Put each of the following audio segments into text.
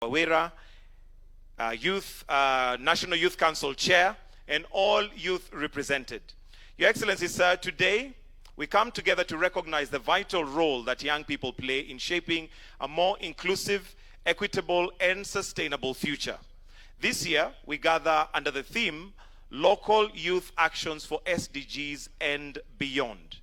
Wawera, National Youth Council Chair, and all youth represented. Your Excellency, sir, today we come together to recognize the vital role that young people play in shaping a more inclusive, equitable, and sustainable future. This year, we gather under the theme, Local Youth Actions for SDGs and Beyond.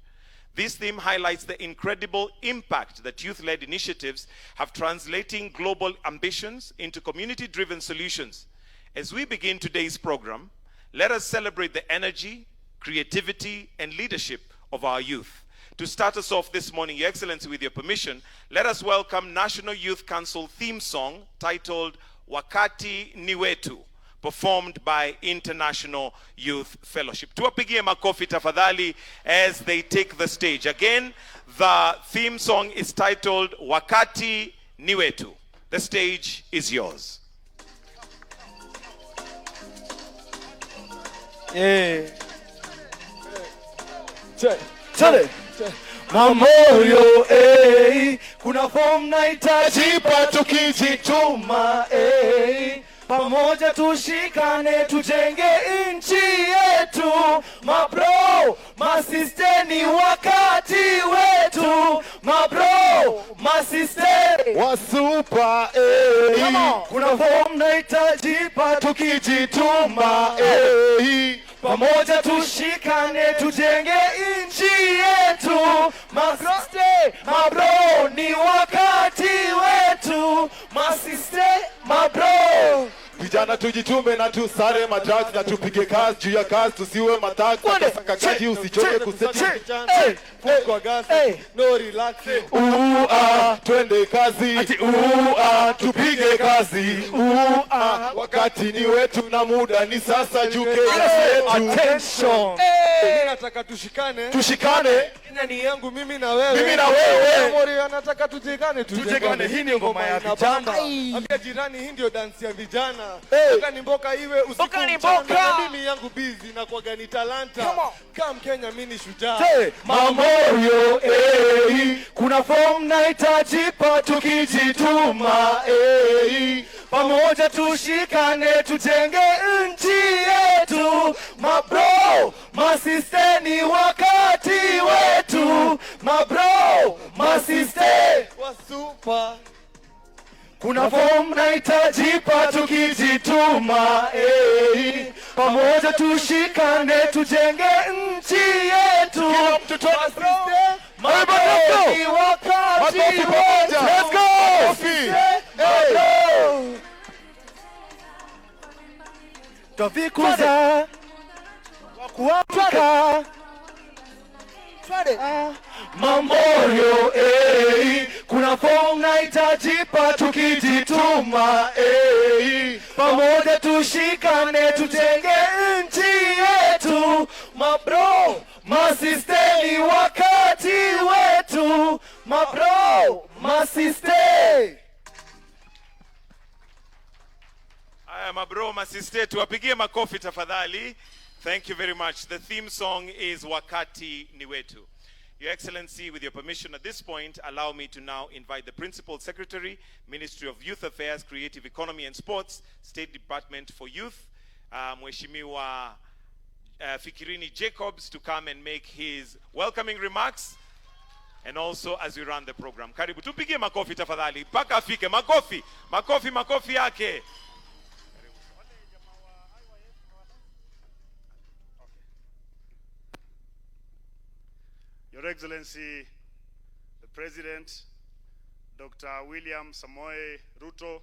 This theme highlights the incredible impact that youth-led initiatives have translating global ambitions into community-driven solutions. As we begin today's program, let us celebrate the energy, creativity, and leadership of our youth. To start us off this morning, Your Excellency, with your permission, let us welcome National Youth Council theme song titled Wakati Ni Wetu, performed by International Youth Fellowship. Tuwapigie makofi tafadhali as they take the stage. Again, the theme song is titled Wakati Ni Wetu. The stage is yours. Chale. Mamoyo, kuna form nahitaji pa tukijituma, pamoja tushikane tujenge nchi yetu. Mabro, masisteni wakati wetu. Mabro, masisteni wasupa, kuna form nahitaji pa tukijituma, pamoja tushikane tujenge nchi yetu. Mabro, ni wakati wetu. Mabro, vijana tujitume na tusare madrugs na tupige kazi juu ya kazi, tusiwe mataki saka kaji, usichoke kuseti kwa gas, no relax, twende kazi, tupige kazi, wakati ni wetu na muda ni sasa, juu yetu. Attention, nataka tushikane, ni yangu mimi na wewe, Mori anataka tujengane, hii ni ngoma ya vijana, ambia jirani hii ndio dance ya vijana. Boka ni mboka iwe usiku mchana, mimi yangu busy na kwa gani talanta. Come Kenya, mimi ni shujaa. Mamoyo, kuna form nahitaji pa tukijituma, pamoja tushikane tujenge nchi yetu. Mabro, masisteni wakati wetu. Mabro, masisteni wasupa, kuna form nahitaji pa tukijituma, pamoja tushikane tujenge nchi yetu. Mabro, ni wakati wetu. Let's go! Tavikuza wakuamka Mamoyo, kuna form nahitaji pa tukijituma, pamoja tushikane tujenge nchi yetu. Mabro, masisteni wakati wetu. Mabro, masisteni. Mabro, masiste, tuwapigie makofi tafadhali. Thank you very much. The theme song is Wakati Ni Wetu. Your Excellency, with your permission at this point, allow me to now invite the Principal Secretary, Ministry of Youth Affairs, Creative Economy and Sports, State Department for Youth, Mheshimiwa Fikirini Jacobs, to come and make his welcoming remarks, and also as we run the program. Karibu, tupige makofi tafadhali. Paka afike, makofi yake. Your Excellency, the President, Dr. William Samoei Ruto,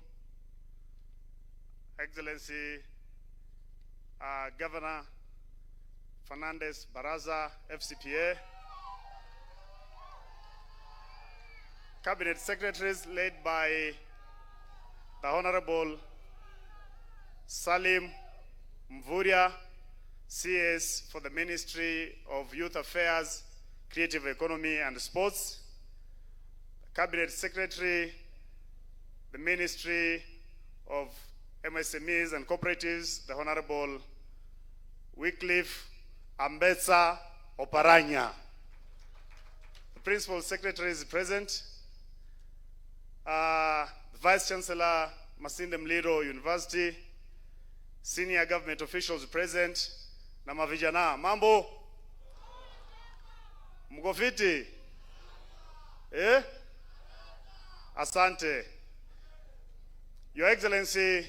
Excellency, Governor Fernandez Baraza, FCPA, Cabinet Secretaries led by the Honorable Salim Mvuria, CS for the Ministry of Youth Affairs, Creative Economy and Sports, Cabinet Secretary, the Ministry of MSMEs and Cooperatives, the Honorable Wycliffe Ambetsa Oparanya. The Principal Secretary is present. The Vice Chancellor, Masinde Muliro University, senior government officials present, na mavijana. Mambo? Mko fiti? Asante. Your Excellency,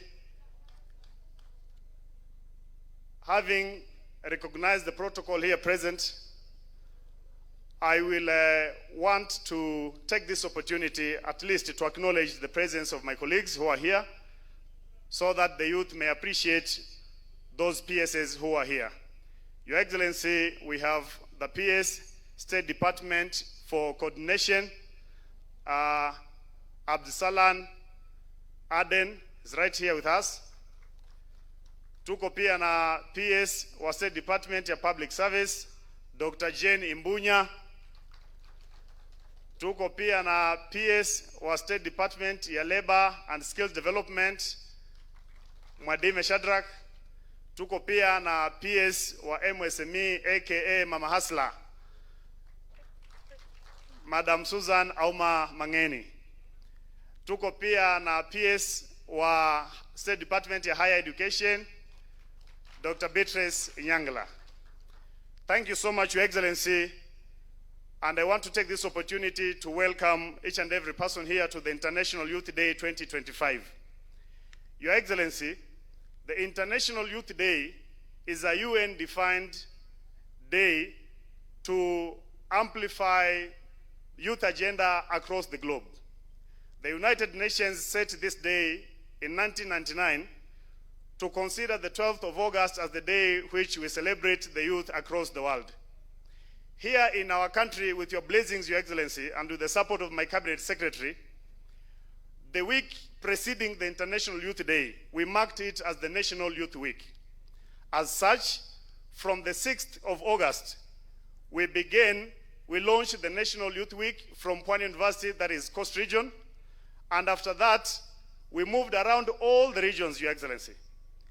having recognized the protocol here present, I will want to take this opportunity at least to acknowledge the presence of my colleagues who are here, so that the youth may appreciate those PSs who are here. Your Excellency, we have the PS, State Department for Coordination, Abdisalan Aden is right here with us. Tuko pia na PS wa State Department ya Public Service, Dr. Jane Imbunya. Tuko pia na PS wa State Department ya Labor and Skills Development, Mwadime Shadrack. Tuko pia na PS wa MSME aka Mama Hasla, Madam Susan Auma Mangeni. Tuko pia na PS wa State Department ya Higher Education, Dr. Beatrice Nyangla. Thank you so much, Your Excellency. And I want to take this opportunity to welcome each and every person here to the International Youth Day 2025. Your Excellency, the International Youth Day is a UN-defined day to amplify youth agenda across the globe. The United Nations set this day in 1999 to consider the 12th of August as the day which we celebrate the youth across the world. Here in our country, with your blessings, Your Excellency, and with the support of my Cabinet Secretary, the week preceding the International Youth Day, we marked it as the National Youth Week. As such, from the 6th of August, we launched the National Youth Week from Pwani University, that is Coast Region, and after that, we moved around all the regions, Your Excellency.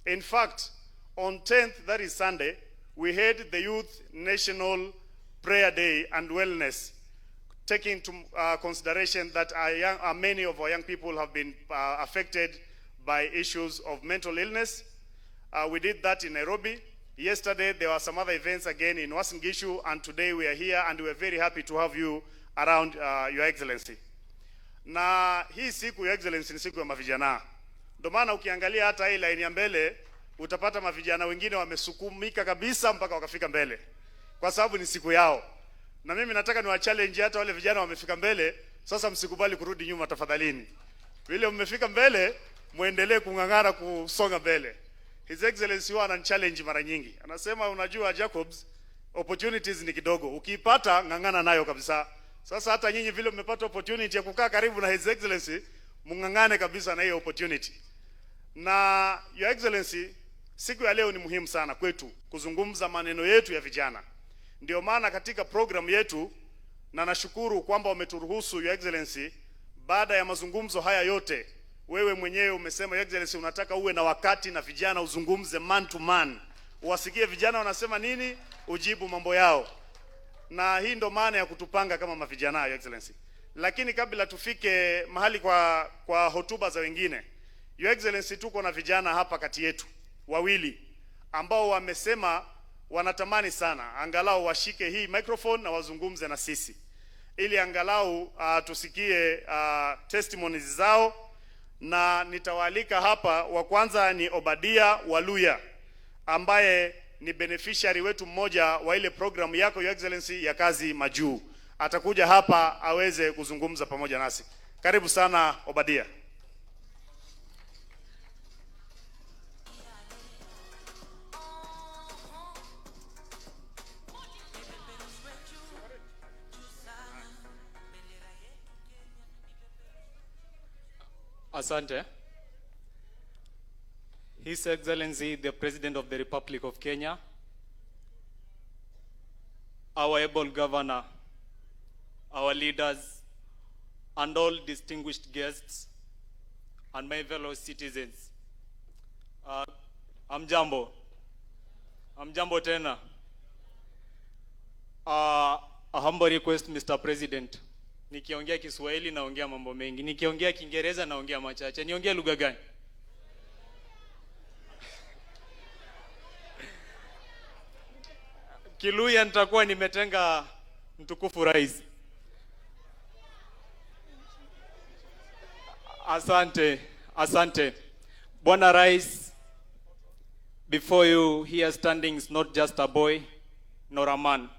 In fact, on 10th, that is Sunday, we had the Youth National Prayer Day and Wellness, taking into consideration that many of our young people have been affected by issues of mental illness. We did that in Nairobi. Yesterday, there were some other events again in Uasin Gishu, and today we are here, and we are very happy to have you around, Your Excellency. Na hii siku, Your Excellency, ni siku ya mavijana. Ndio maana ukiangalia hata hii line ya mbele, utapata mavijana wengine wamesukumika kabisa mpaka wakafika mbele, kwa sababu ni siku yao. Na mimi nataka niwa challenge hata wale vijana wamefika mbele, sasa msikubali kurudi nyuma tafadhalini. Vile mmefika mbele, muendelee kungangana kusonga mbele. His Excellency huwa anachallenge mara nyingi. Anasema, unajua Jacobs, opportunities ni kidogo. Ukiipata ngangana nayo kabisa. Sasa hata nyinyi vile mmepata opportunity ya kukaa karibu na His Excellency, mungangane kabisa na hiyo opportunity. Na Your Excellency, siku ya leo ni muhimu sana kwetu kuzungumza maneno yetu ya vijana. Ndio maana katika programu yetu, na nashukuru kwamba umeturuhusu Your Excellency, baada ya mazungumzo haya yote, wewe mwenyewe umesema Your Excellency unataka uwe na wakati na vijana, uzungumze man to man, uwasikie vijana wanasema nini, ujibu mambo yao. Na hii ndo maana ya kutupanga kama mavijana, Your Excellency. Lakini kabla tufike mahali kwa hotuba za wengine, Your Excellency, tuko na vijana hapa kati yetu wawili ambao wamesema wanatamani sana angalau washike hii microphone na wazungumze na sisi, ili angalau tusikie testimonies zao. Na nitawaalika hapa. Wa kwanza ni Obadia Waluya, ambaye ni beneficiary wetu mmoja wa ile programu yako, Your Excellency, ya kazi majuu. Atakuja hapa aweze kuzungumza pamoja nasi. Karibu sana Obadia. Asante. His Excellency, the President of the Republic of Kenya, our able governor, our leaders, and all distinguished guests, and my fellow citizens. Amjambo tena. A humble request, Mr. President. Nikiongea Kiswahili naongea mambo mengi. Nikiongea Kiingereza naongea machache. Niongea lugha gani? Kiluya nitakuwa nimetenga mtukufu rais. Asante. Bwana Rais, before you here standing is not just a boy nor a man.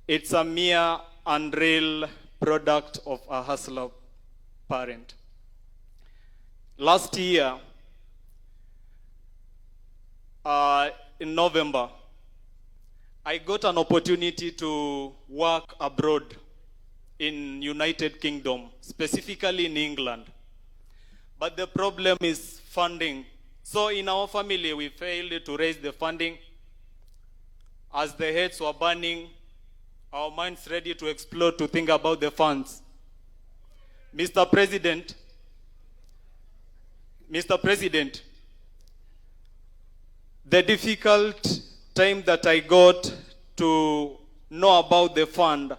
It's a mere and real product of a hustler parent. Last year, in November, I got an opportunity to work abroad in United Kingdom, specifically in England. But the problem is funding. So in our family, we failed to raise the funding. As the heads were burning, our minds ready to explode to think about the funds. Mr. President, the difficult time that I got to know about the fund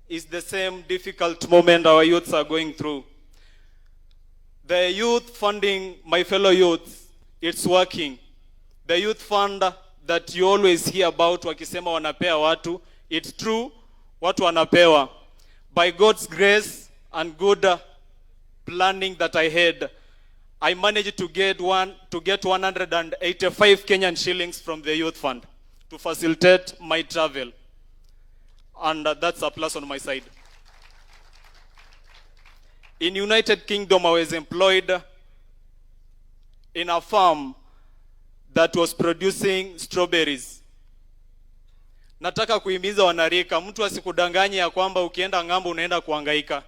is the same difficult moment our youths are going through. The youth funding, my fellow youths, it's working. The youth fund that you always hear about, wakisema wanapea watu, it's true, watu wanapewa. By God's grace and good planning that I had, I managed to get 185 Kenyan shillings from the youth fund to facilitate my travel. And that's a plus on my side. In United Kingdom, I was employed in a farm that was producing strawberries. Nataka kuhimiza wanarika, mtu asikudanganye ya kwamba ukienda ng'ambo unaenda kuhangaika.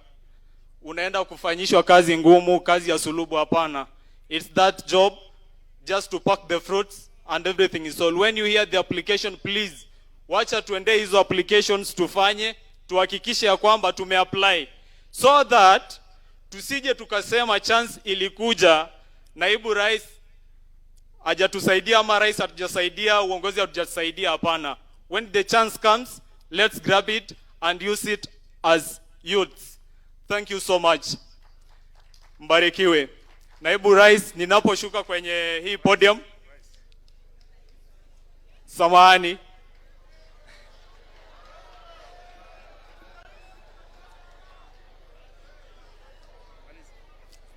Unaenda kufanyishwa kazi ngumu, kazi ya sulubu, hapana. It's that job just to pack the fruits and everything is all. When you hear the application, please, wacha tuende hizo applications tufanye, tuhakikishe ya kwamba tumeapply. So that tusije tukasema chance ilikuja, naibu rais hajatusaidia ama rais hatujasaidia, uongozi hatujasaidia, hapana. When the chance comes, let's grab it and use it as youths. Thank you so much. Mbarikiwe. Naibu rais, ninaposhuka kwenye hii podium, samahani,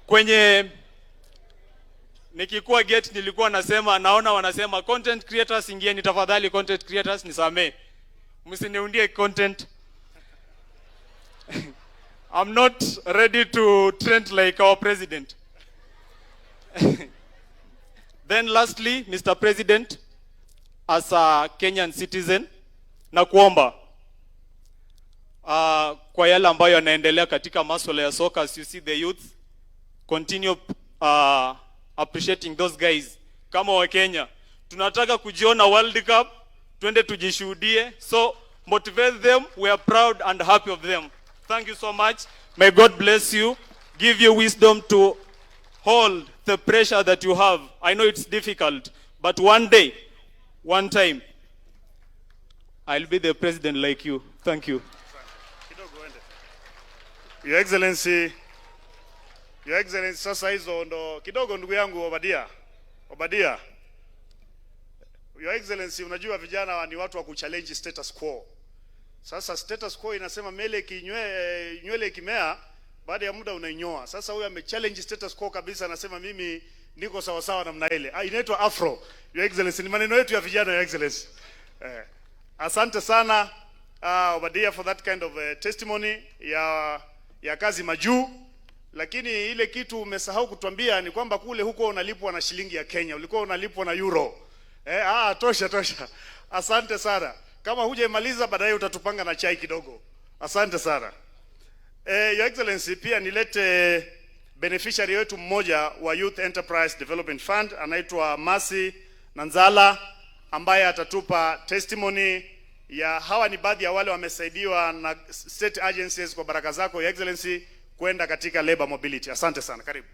kwenye nikikuwa gate nilikuwa nasema, naona wanasema content creators ingieni tafadhali, content creators nisamee, msiniundie content. I'm not ready to trend like our president. Then lastly, Mr. President, as a Kenyan citizen, na kuomba kwa yale ambayo yanaendelea katika masuala ya soka, as you see the youth, continue appreciating those guys. Kama wa Kenya, tunataka kujiona World Cup, twende tujishuhudie. So motivate them, we are proud and happy of them. Thank you so much. May God bless you, give you wisdom to hold the pressure that you have. I know it's difficult, but one day, one time, I'll be the president like you. Thank you. Your Excellency, sasa hizo ndo kidogo ndugu yangu Obadia. Your Excellency, unajua vijana ni watu wa kuchallenge status quo. Sasa status quo inasema nywele ikimea baada ya muda unainyoa. Sasa huyu amechallenge status quo kabisa, anasema mimi niko sawa sawa namna ile. Inaitwa afro. Your Excellency, ni maneno yetu ya vijana, Your Excellency. Asante sana Obadia for that kind of testimony ya kazi majuu. Lakini ile kitu umesahau kutuambia ni kwamba kule huko unalipwa na shilingi ya Kenya, ulikuwa unalipwa na euro. Tosha. Asante sana. Kama hujamaliza baadaye utatupanga na chai kidogo. Asante sana. Your Excellency, pia nilete beneficiary wetu mmoja wa Youth Enterprise Development Fund, anaitwa Masi Nanzala, ambaye atatupa testimony ya hawa ni baadhi ya wale wamesaidiwa na state agencies kwa baraka zako, Your Excellency, kwenda katika labor mobility. Asante sana. Karibu.